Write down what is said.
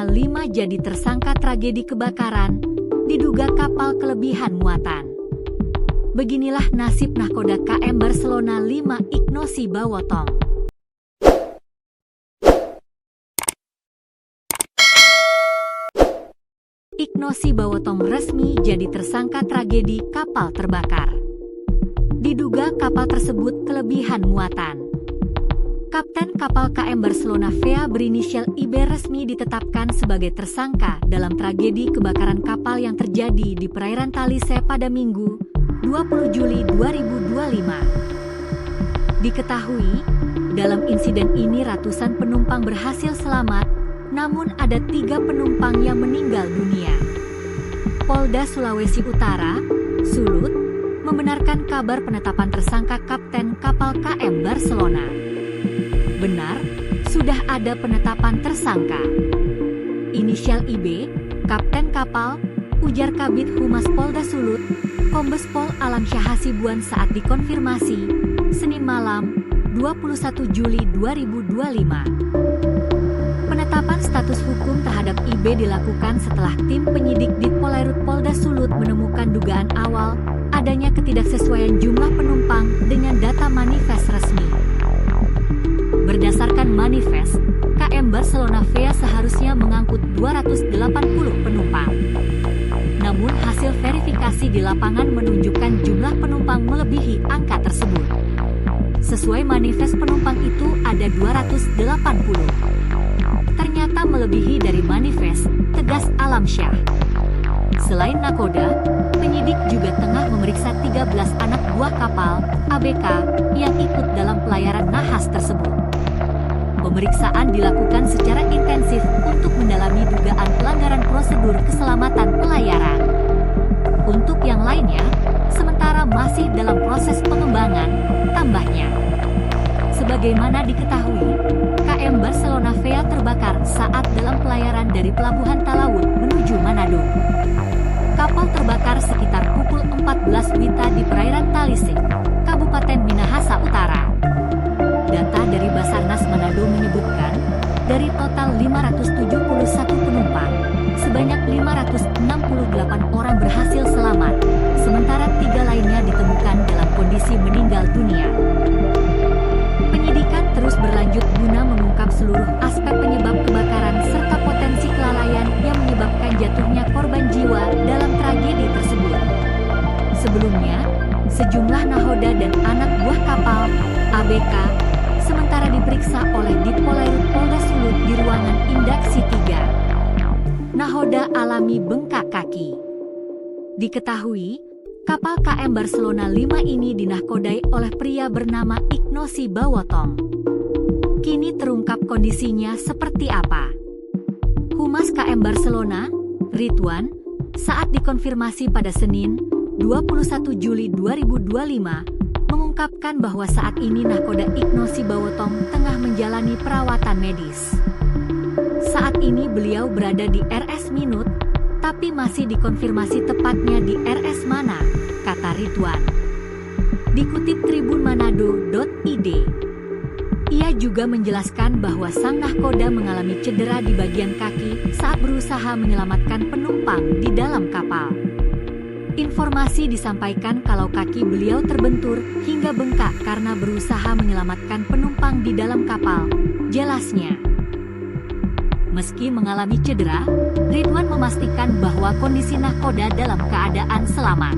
Barcelona 5 jadi tersangka tragedi kebakaran, diduga kapal kelebihan muatan. Beginilah nasib nahkoda KM Barcelona 5 Ignosi Bawotong. Ignosi Bawotong resmi jadi tersangka tragedi kapal terbakar. Diduga kapal tersebut kelebihan muatan. Kapten kapal KM Barcelona Vea berinisial IB resmi ditetapkan sebagai tersangka dalam tragedi kebakaran kapal yang terjadi di perairan Talise pada Minggu, 20 Juli 2025. Diketahui, dalam insiden ini ratusan penumpang berhasil selamat, namun ada 3 penumpang yang meninggal dunia. Polda Sulawesi Utara, Sulut, membenarkan kabar penetapan tersangka kapten kapal KM Barcelona. Benar, sudah ada penetapan tersangka. Inisial IB, kapten kapal, ujar Kabid Humas Polda Sulut, Kombes Pol Alamsyah Hasibuan saat dikonfirmasi, Senin malam, 21 Juli 2025. Penetapan status hukum terhadap IB dilakukan setelah tim penyidik Ditpolairut Polda Sulut menemukan dugaan awal adanya ketidaksesuaian jumlah penumpang dengan data manifest resmi. Berdasarkan manifest, KM Barcelona Vea seharusnya mengangkut 280 penumpang. Namun hasil verifikasi di lapangan menunjukkan jumlah penumpang melebihi angka tersebut. Sesuai manifest penumpang itu ada 280. Ternyata melebihi dari manifest, tegas Alamsyah. Selain nakoda, penyidik juga tengah memeriksa 13 anak buah kapal, ABK, yang ikut dalam pelayaran nahas tersebut. Pemeriksaan dilakukan secara intensif untuk mendalami dugaan pelanggaran prosedur keselamatan pelayaran. Untuk yang lainnya, sementara masih dalam proses pengembangan, tambahnya. Sebagaimana diketahui, KM Barcelona Vea terbakar saat dalam pelayaran dari Pelabuhan Talaut menuju Manado. Kapal terbakar sekitar pukul 14 WITA di perairan Talise, Kabupaten Minahasa Utara. Data dari Basarnas Manado menyebutkan, dari total 571 penumpang, sebanyak 568 orang berhasil selamat, sementara 3 lainnya ditemukan dalam kondisi meninggal dunia. Penyidikan terus berlanjut guna mengungkap seluruh aspek penyebab kebakaran serta potensi kelalaian yang menyebabkan jatuhnya korban jiwa dalam tragedi tersebut. Sebelumnya, sejumlah nahoda dan anak buah kapal, ABK, sementara diperiksa oleh Ditpolairut Polda Sulut di ruangan Indaksi 3. Nahoda alami bengkak kaki. Diketahui, kapal KM Barcelona 5 ini dinahkodai oleh pria bernama Ignosi Bawotong. Kini terungkap kondisinya seperti apa. Humas KM Barcelona, Ridwan, saat dikonfirmasi pada Senin, 21 Juli 2025, mengungkapkan bahwa saat ini nahkoda Ignosi Bawotong tengah menjalani perawatan medis. Saat ini beliau berada di RS Minut, tapi masih dikonfirmasi tepatnya di RS mana, kata Ridwan. Dikutip tribunmanado.id. Ia juga menjelaskan bahwa sang nahkoda mengalami cedera di bagian kaki saat berusaha menyelamatkan penumpang di dalam kapal. Informasi disampaikan kalau kaki beliau terbentur hingga bengkak karena berusaha menyelamatkan penumpang di dalam kapal, jelasnya. Meski mengalami cedera, Ridwan memastikan bahwa kondisi nahkoda dalam keadaan selamat.